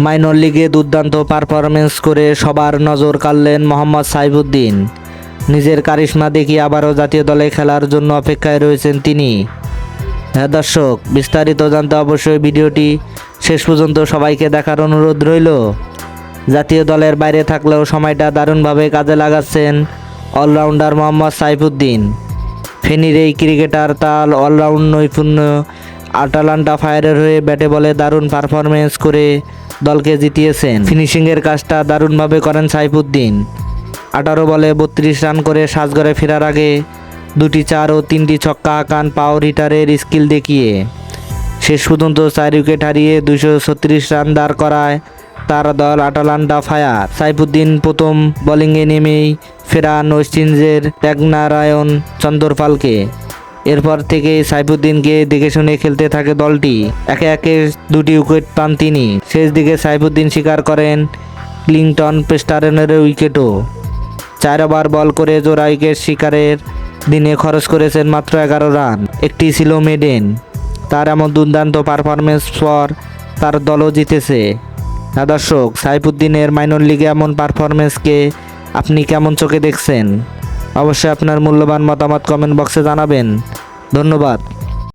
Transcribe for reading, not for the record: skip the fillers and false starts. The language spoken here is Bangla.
মাইনর লিগে দুর্দান্ত পারফরমেন্স করে সবার নজর কাড়লেন মোহাম্মদ সাইফুদ্দিন। নিজের কারিশমা দেখিয়ে আবারও জাতীয় দলে খেলার জন্য অপেক্ষায় রয়েছেন তিনি। হ্যাঁ দর্শক, বিস্তারিত জানতে অবশ্যই ভিডিওটি শেষ পর্যন্ত সবাইকে দেখার অনুরোধ রইল। জাতীয় দলের বাইরে থাকলেও সময়টা দারুণভাবে কাজে লাগাচ্ছেন অলরাউন্ডার মোহাম্মদ সাইফুদ্দিন। ফেনীর এই ক্রিকেটার তার অলরাউন্ড নৈপুণ্য আটালান্টা ফায়ারের হয়ে ব্যাটে বলে দারুণ পারফরমেন্স করে দলকে জিতিয়েছেন। ফিনিশিংয়ের কাজটা দারুণভাবে করেন সাইফুদ্দিন। 18 বলে 32 রান করে সাজঘরে ফেরার আগে 2টি 4 ও 3টি ছক্কা হাঁকান পাওয়ার হিটারের স্কিল দেখিয়ে। শেষ পর্যন্ত 4 উইকেট হারিয়ে 236 রান দাঁড় করায় তার দল আটালান্টা ফায়ার। সাইফুদ্দিন প্রথম বোলিংয়ে নেমেই ফেরান ওয়েস্ট ইন্ডিজের ত্যাগনারায়ণ চন্দরপালকে। এরপর থেকে সাইফুদ্দিনকে দেখে শুনে খেলতে থাকে দলটি। একে একে 2টি উইকেট পান তিনি। শেষ দিকে সাইফুদ্দিন শিকার করেন ক্লিংটন প্রেস্টারনের উইকেটও। 4 ওভার বল করে জোড়া উইকেট শিকারের দিনে খরচ করেছেন মাত্র 11 রান। একটি ছিল মেডেন। তার এমন দুর্দান্ত পারফরমেন্স পর তার দলও জিতেছে। দর্শক, সাইফুদ্দিনের মাইনর লিগে এমন পারফরমেন্সকে আপনি কেমন চোখে দেখছেন? অবশ্যই আপনার মূল্যবান মতামত কমেন্ট বক্সে জানাবেন। ধন্যবাদ।